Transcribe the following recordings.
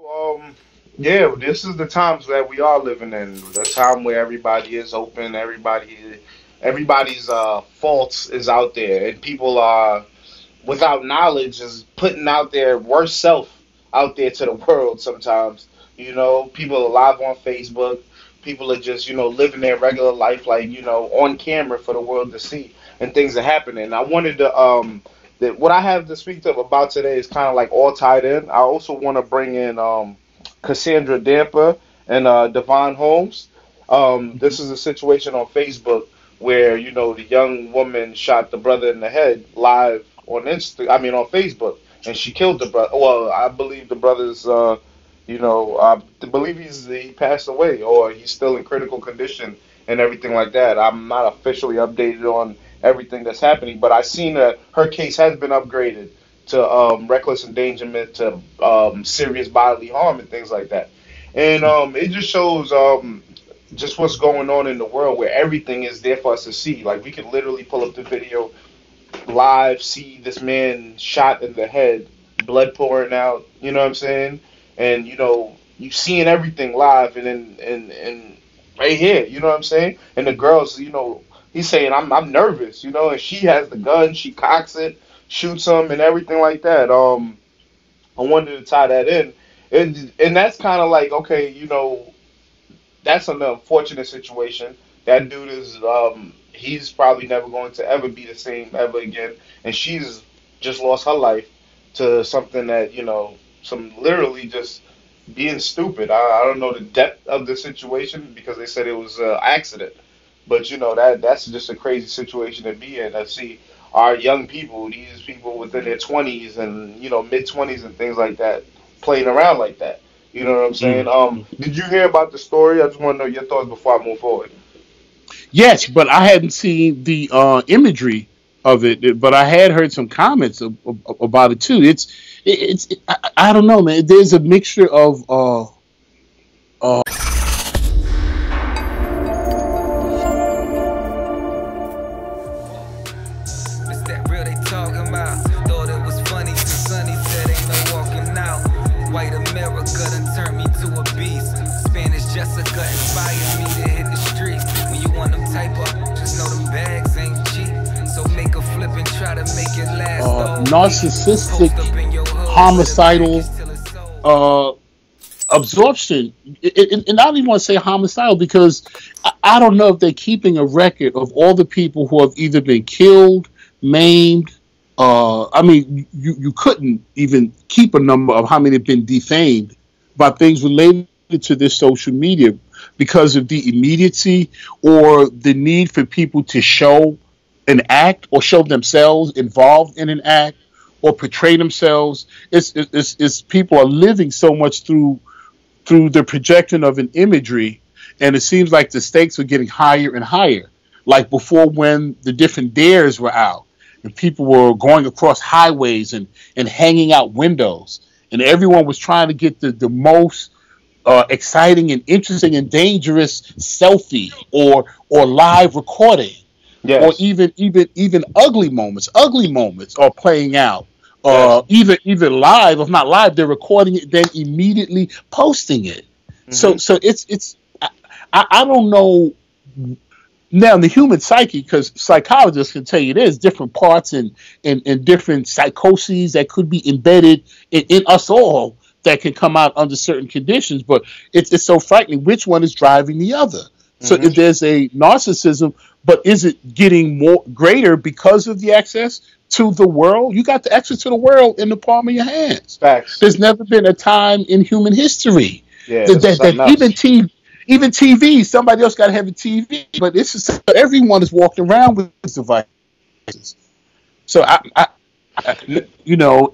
Um, yeah, this is the times that we are living in. The time where everybody is open, everybody's faults is out there, and people are without knowledge is putting out their worst self out there to the world. Sometimes, people are live on Facebook. People are just living their regular life, like on camera for the world to see, and things are happening. I wanted to that what I have to speak to about today is kind of like all tied in. I also want to bring in Cassandra Damper and Devon Holmes. This is a situation on Facebook where the young woman shot the brother in the head live on on Facebook, and she killed the brother. Well, I believe the brother's I believe he passed away or he's still in critical condition and everything like that. I'm not officially updated on everything that's happening, but I seen that her case has been upgraded to reckless endangerment to serious bodily harm and things like that. And it just shows just what's going on in the world where everything is there for us to see. Like we can literally pull up the video live, see this man shot in the head, blood pouring out. You know what I'm saying? And you seeing everything live, and and right here. You know what I'm saying? And the girls, he's saying I'm nervous. And she has the gun, she cocks it, shoots him, and everything like that. I wanted to tie that in, and that's kind of like okay, that's an unfortunate situation. That dude is he's probably never going to ever be the same ever again, and she's just lost her life to something that some literally just being stupid. I don't know the depth of the situation because they said it was an accident, but that's just a crazy situation to be in. I see our young people, these people within their 20s and mid 20s and things like that, playing around like that. You know what I'm saying? Did you hear about the story? I just want to know your thoughts before I move forward. Yes, but I hadn't seen the imagery of it, but I had heard some comments about it too. I don't know, man. There's a mixture of It's that real they talking about. Thought it was funny till Sonny said ain't no walking out. White America done turned me to a beast. Spanish Jessica inspired me to hit the streets. When you want them type up, just know them bags ain't cheap. So make a flip and try to make it last all week. narcissistic, Post up in your hood with a homicidal package till it's sold. uh, absorption. And I don't even want to say homicidal because I don't know if they're keeping a record of all the people who have either been killed, maimed. I mean, you couldn't even keep a number of how many have been defamed by things related to this social media because of the immediacy or the need for people to show an act or show themselves involved in an act or portray themselves. It's people are living so much through the projection of an imagery, and it seems like the stakes are getting higher and higher. Like before, when the different dares were out, and people were going across highways and hanging out windows, and everyone was trying to get the most exciting and interesting and dangerous selfie or live recording, or Yes. even ugly moments are playing out. Yes. Either live, if not live, they're recording it, then immediately posting it. So Hmm. it's I don't know now the human psyche, because psychologists can tell you there's different parts and different psychoses that could be embedded in us all that can come out under certain conditions, but it's so frightening which one is driving the other. So Hmm. if there's a narcissism, but is it getting more greater because of the access to the world? You got the access to the world in the palm of your hands. Facts. There's never been a time in human history Yeah, that, this is that, something that even else. TV, even TV, somebody else got to have a TV, but it's just, everyone is walking around with these devices. So you know,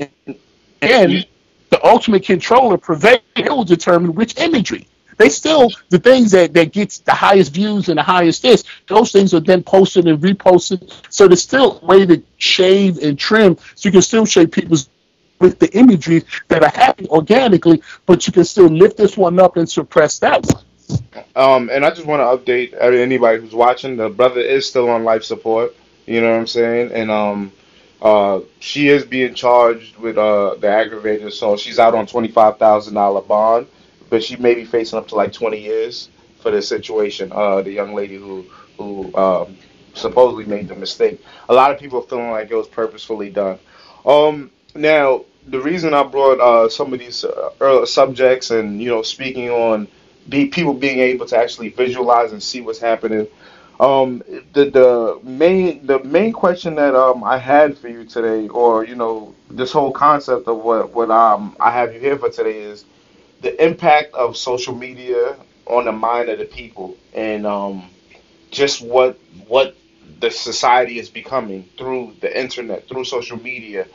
and the ultimate controller prevails. It will determine which imagery. They still the things that gets the highest views and the highest this. Those things are then posted and reposted. So there's still a way to shave and trim, so you can still shape people's with the imagery that are happening organically, but you can still lift this one up and suppress that one. And I just want to update anybody who's watching. The brother is still on life support. You know what I'm saying? And She is being charged with the aggravated assault. She's out on $25,000 bond, but she may be facing up to like 20 years for this situation. The young lady who supposedly made the mistake. A lot of people are feeling like it was purposefully done. Now the reason I brought some of these early subjects and speaking on people being able to actually visualize and see what's happening. Um, the main question that I had for you today, or this whole concept of what I have you here for today is the impact of social media on the mind of the people, and just what the society is becoming through the internet, through social media,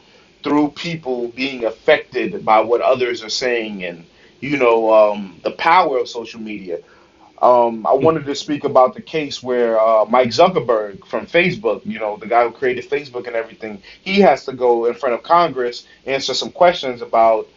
through people being affected by what others are saying, and the power of social media. I wanted to speak about the case where Mike Zuckerberg from Facebook, the guy who created Facebook and everything, he has to go in front of Congress, answer some questions about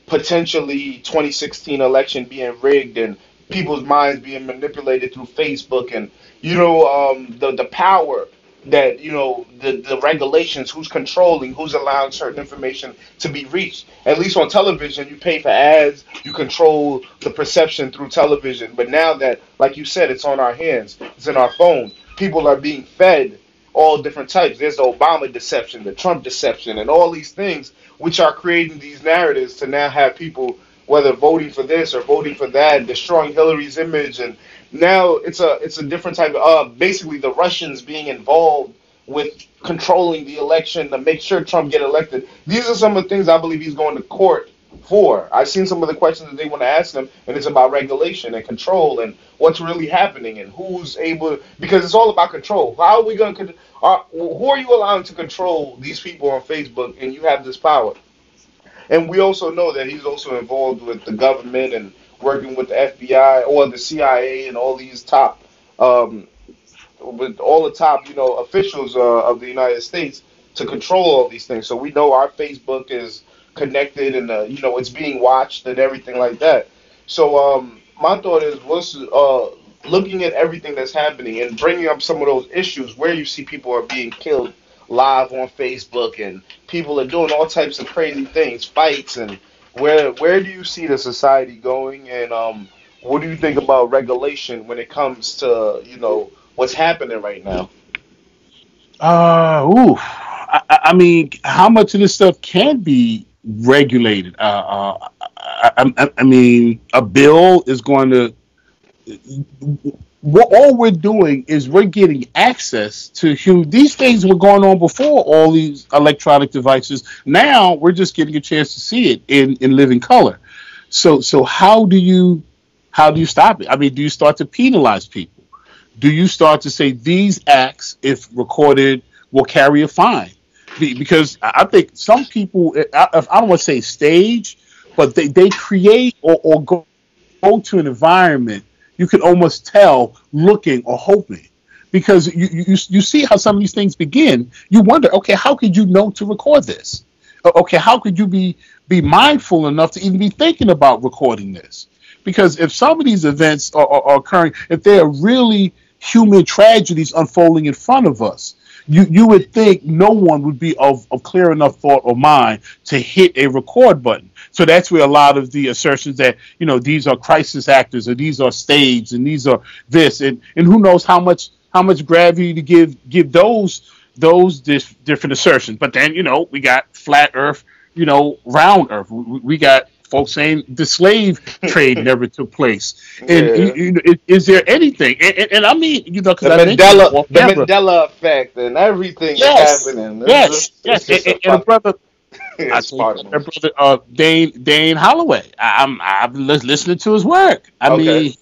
potentially 2016 election being rigged and people's minds being manipulated through Facebook, and the power that the regulations, who's controlling, who's allowing certain information to be reached. At least on television, you pay for ads, you control the perception through television. But now that, like you said, it's on our hands, it's in our phone. People are being fed all different types. There's the Obama deception, the Trump deception, and all these things which are creating these narratives to now have people whether voting for this or voting for that, destroying Hillary's image, and now it's a different type of basically the Russians being involved with controlling the election to make sure Trump get elected. These are some of the things I believe he's going to court for. I've seen some of the questions that they want to ask him, and it's about regulation and control and what's really happening and who's able, because it's all about control. How are we going to, who are you allowing to control these people on Facebook, and you have this power? And we also know that he's also involved with the government and working with the FBI or the CIA and all these top, with all the top, officials of the United States to control all these things. So we know our Facebook is connected and it's being watched and everything like that. So my thought is, what's looking at everything that's happening and bringing up some of those issues where you see people are being killed live on Facebook and people are doing all types of crazy things, fights, and where do you see the society going, and what do you think about regulation when it comes to what's happening right now? I mean, how much of this stuff can be regulated? I mean, a bill is going to. What all we're doing is we're getting access to these things were going on before all these electronic devices. Now we're just getting a chance to see it in living color. So how do you stop it? I mean, do you start to penalize people? Do you start to say these acts, if recorded, will carry a fine? Because I think some people, I don't want to say stage, but they create or go to an environment you can almost tell looking or hoping, because you see how some of these things begin. You wonder, okay, how could you know to record this? Okay, how could you be mindful enough to even be thinking about recording this? Because if some of these events are occurring, if they are really human tragedies unfolding in front of us, you would think no one would be of clear enough thought or mind to hit a record button. So that's where a lot of the assertions that, these are crisis actors or these are staged and these are this, and who knows how much gravity to give those different assertions. But then, we got flat earth, round earth. We got folks saying the slave trade never took place. And is there anything? And I mean, because the Mandela effect and everything that's happening. Yes. And a brother. Brother Dane Holloway. I've been listening to his work. I mean,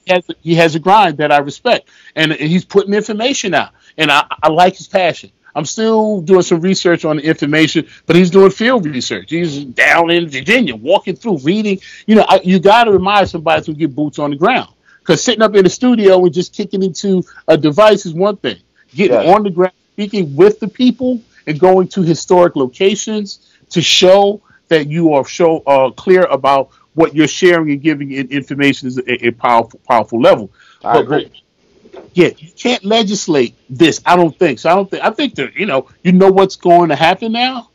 he has a grind that I respect, and he's putting information out, and I like his passion. I'm still doing some research on the information, but he's doing field research. He's down in Virginia, walking through, reading. You got to remind somebody to get boots on the ground, because sitting up in the studio and just kicking into a device is one thing. Getting on the ground, speaking with the people, and going to historic locations to show that you are clear about what you're sharing and giving in information is a powerful level. I agree. Yeah, you can't legislate this. I don't think so. I think that you know what's going to happen now.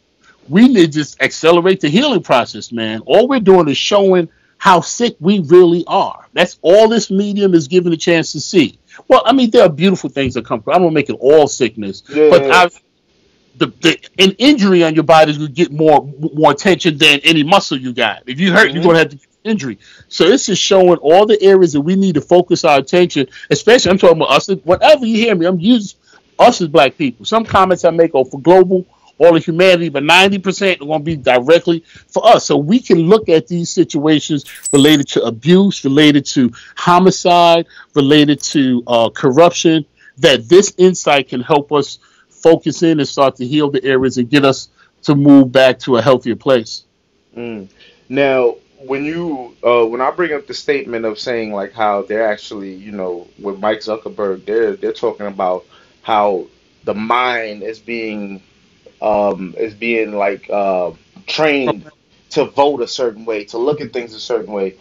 We need to just accelerate the healing process, man. All we're doing is showing how sick we really are. That's all this medium is given a chance to see. Well, I mean, there are beautiful things that come from. I don't make it all sickness, but Yeah. an injury on your body will get more attention than any muscle you got. If you hurt, you're Hmm. gonna have to get an injury. So it's just showing all the areas that we need to focus our attention. Especially, I'm talking about us. Whatever you hear me, I'm using us as black people. Some comments I make are for global, all of humanity, but 90% are going to be directly for us. So we can look at these situations related to abuse, related to homicide, related to corruption. That this insight can help us focus in and start to heal the areas and get us to move back to a healthier place. Mm. Now, when I bring up the statement of saying like how they're actually, with Mike Zuckerberg, they're talking about how the mind is being like trained to vote a certain way, to look at things a certain way.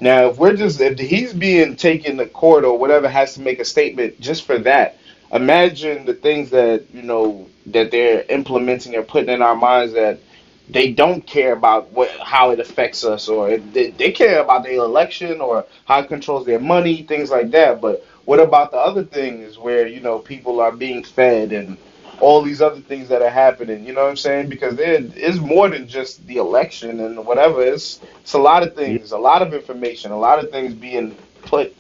Now, if he's being taken to court or whatever, has to make a statement just for that. Imagine the things that they're implementing and putting in our minds that they don't care about how it affects us, or they care about their election or how it controls their money, things like that. But what about the other things where people are being fed and all these other things that are happening? You know what I'm saying? Because there is more than just the election and whatever. It's a lot of Yeah. things, a lot of information, a lot of things being put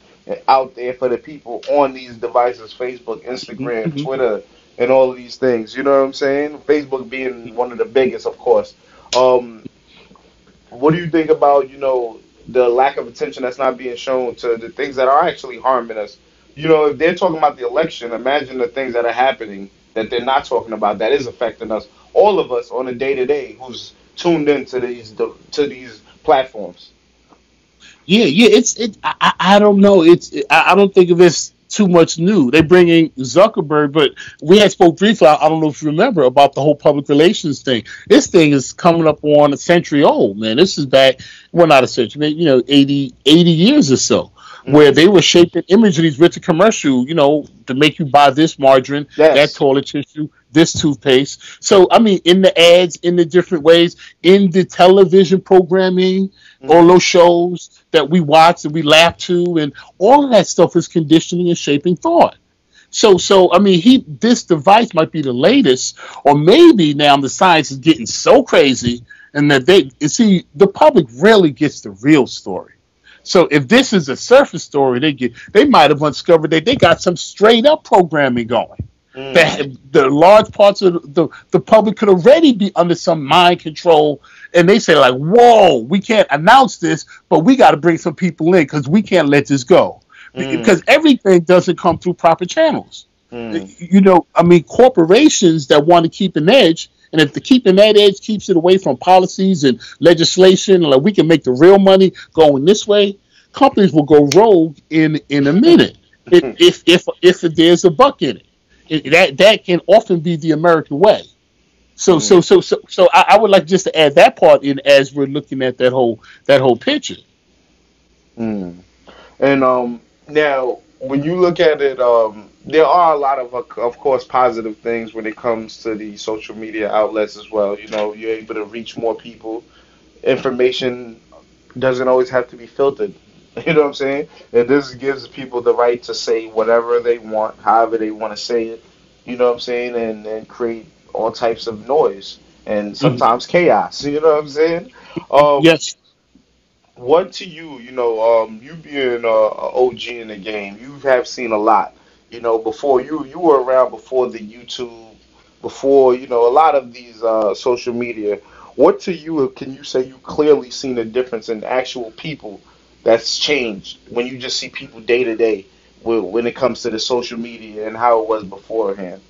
out there for the people on these devices: Facebook, Instagram, Mhm. Twitter, and all of these things. You know what I'm saying? Facebook being one of the biggest, of course. Um, what do you think about the lack of attention that's not being shown to the things that are actually harming us? If they're talking about the election, imagine the things that are happening that they're not talking about that is affecting us, all of us on a day to day who's tuned into these platforms. Yeah, yeah. I don't know. I don't think of this too much new. They bring in Zuckerberg, but we had spoke briefly. I don't know if you remember about the whole public relations thing. This thing is coming up on a century old, man. This is back, well, not a century, maybe 80 years or so, where Hmm. they were shaping imageries with the commercial, to make you buy this margarine, that Yes. toilet tissue, this toothpaste. So I mean, in the ads, in the different ways, in the television programming, all Hmm. those shows that we watch and we laugh to, and all of that stuff is conditioning and shaping thought. So I mean, this device might be the latest, or maybe now the science is getting so crazy, and that they you see the public rarely gets the real story. So if this is a surface story, they might have discovered that they got some straight up programming going. Mm. That the large parts of the public could already be under some mind control, and they say like, "Whoa, we can't announce this, but we got to bring some people in because we can't let this go Mm. because everything doesn't come through proper channels." Mm. I mean, corporations that want to keep an edge, and if the keeping that edge keeps it away from policies and legislation, like we can make the real money going this way, companies will go rogue in a minute if there's a buck in it. That can often be the American way. Mm. So I would like just to add that part in as we're looking at that whole picture. Mm. And now when you look at it, there are a lot of course, positive things when it comes to the social media outlets as well. You're able to reach more people. Information doesn't always have to be filtered. You know what I'm saying? And this gives people the right to say whatever they want, however they want to say it. You know what I'm saying? And create all types of noise and Mhm. sometimes chaos. You know what I'm saying? Um, Yes. what to you, you being a OG in the game, you have seen a lot. Before you were around before the YouTube, before a lot of these social media. What to you can you say you clearly seen a difference in actual people that's changed when you just see people day to day when it comes to the social media and how it was beforehand?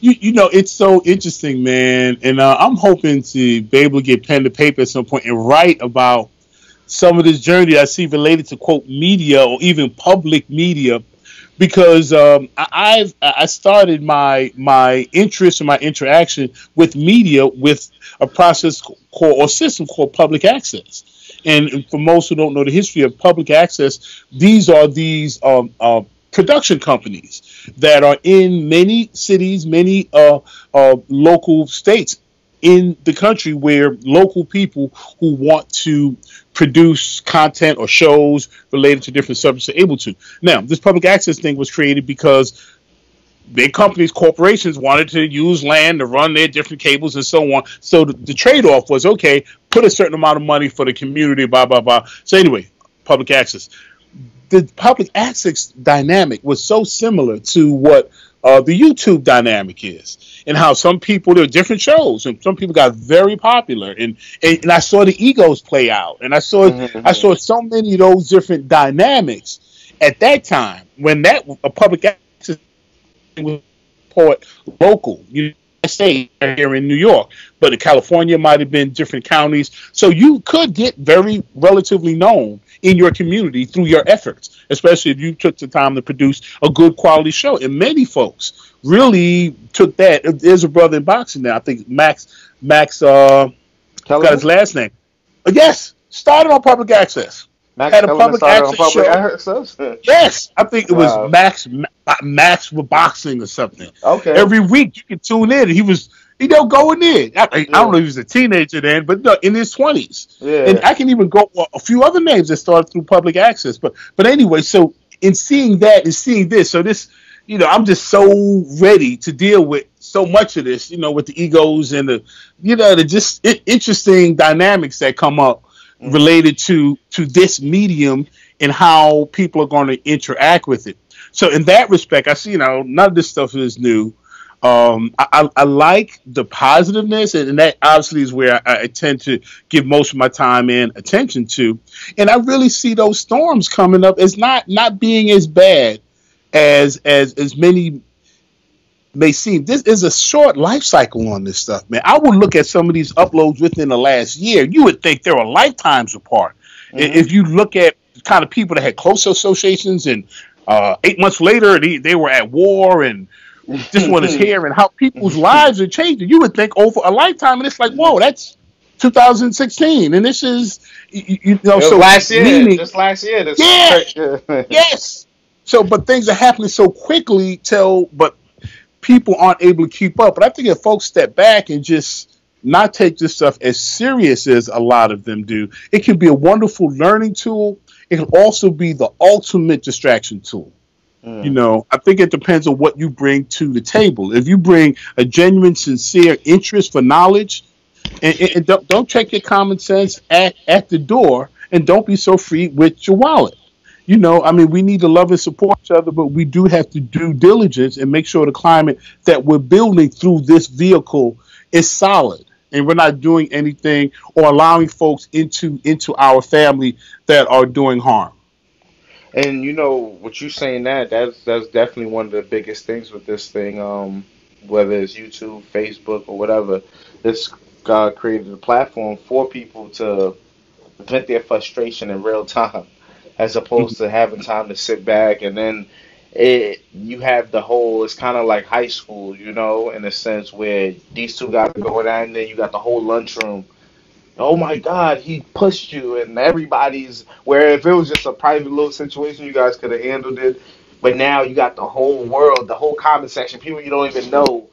It's so interesting, man, and I'm hoping to be able to get pen to paper at some point and write about some of this journey I see related to quote media or even public media because I started my interest and my interaction with media with a process called or system called public access. And for most who don't know the history of public access, these are these production companies that are in many cities, many local states in the country where local people who want to produce content or shows related to different subjects are able to. Now, this public access thing was created because big companies, corporations wanted to use land to run their different cables and so on. So the trade-off was, okay, put a certain amount of money for the community, blah, blah, blah. So anyway, public access. The public access dynamic was so similar to what the YouTube dynamic is, and how some people, there are different shows, and some people got very popular, and I saw the egos play out, and I saw so many of those different dynamics at that time when that a public access was report local. You say here in New York, but in California might have been different counties. So you could get very relatively known in your community through your efforts, especially if you took the time to produce a good quality show. And many folks really took that. There's a brother in boxing now. I think Max got his last name. But yes, started on public access. Max Had a Kellerman public started on access public show. access. Yes, I think it was Wow. Max with boxing or something. Okay. Every week you could tune in, and he was going in. I don't know if he was a teenager then, but no, in his 20s. Yeah. And I can even go a few other names that started through public access. But anyway, so in seeing that and seeing this, so this, I'm just so ready to deal with so much of this, with the egos and the just interesting dynamics that come up related to this medium and how people are going to interact with it. So in that respect, I see, none of this stuff is new. I like the positiveness, and that obviously is where I tend to give most of my time and attention to. And I really see those storms coming up as not being as bad as many may seem. This is a short life cycle on this stuff, man. I would look at some of these uploads within the last year. You would think they were lifetimes apart. If you look at kind of people that had close associations, and 8 months later they were at war, and this one is here, and how people's lives are changing. You would think over a lifetime, and it's like, whoa, that's 2016, and this is so last year, meaning, just last year. Yes. So, but things are happening so quickly, but people aren't able to keep up. But I think if folks step back and just not take this stuff as serious as a lot of them do, it can be a wonderful learning tool. It can also be the ultimate distraction tool. I think it depends on what you bring to the table. If you bring a genuine, sincere interest for knowledge, and don't check your common sense at the door, and don't be so free with your wallet. We need to love and support each other, but we do have to do diligence and make sure the climate that we're building through this vehicle is solid, and we're not doing anything or allowing folks into our family that are doing harm. And what you saying that's definitely one of the biggest things with this thing. Whether it's YouTube, Facebook, or whatever, this created a platform for people to vent their frustration in real time, as opposed to having time to sit back. And then you have the whole. It's kind of like high school, in a sense where these two guys are going at, it, and then you got the whole lunchroom. Oh my God, he pushed you, and everybody's where if it was just a private little situation, you guys could have handled it. But now you got the whole world, the whole comment section, people you don't even know,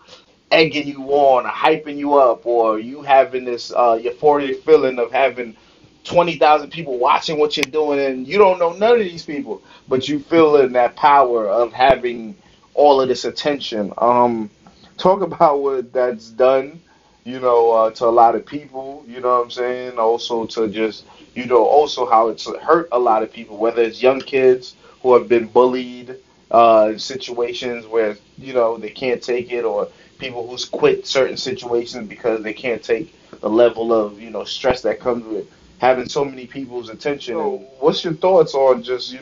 egging you on, or hyping you up, or you having this euphoric feeling of having 20,000 people watching what you're doing, and you don't know none of these people, but you feeling that power of having all of this attention. Talk about what that's done to a lot of people, you know what I'm saying? Also to just, also how it's hurt a lot of people, whether it's young kids who have been bullied in situations where, they can't take it, or people who's quit certain situations because they can't take the level of, stress that comes with having so many people's attention. What's your thoughts on just,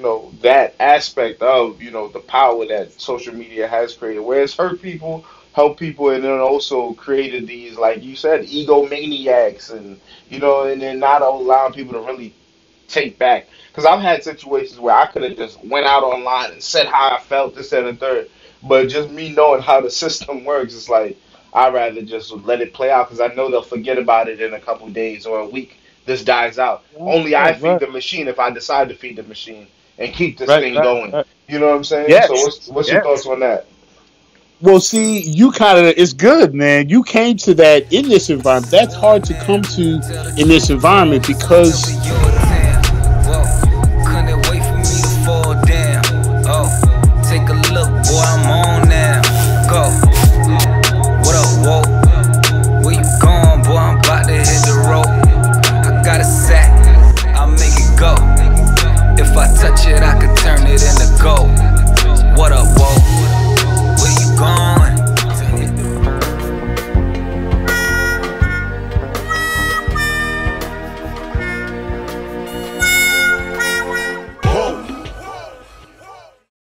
that aspect of, the power that social media has created, where it's hurt people, help people, and then also created these, like you said, egomaniacs, and and then not allowing people to really take back. Because I've had situations where I could have just went out online and said how I felt, this, that, and the third, but just me knowing how the system works, it's like I'd rather just let it play out, because I know they'll forget about it in a couple days or a week. This dies out. Only I feed the machine if I decide to feed the machine and keep this thing going. You know what I'm saying? So Yes. what's your Yes. thoughts on that? Well, see, you kind of, it's good, man. You came to that in this environment. That's hard to come to in this environment because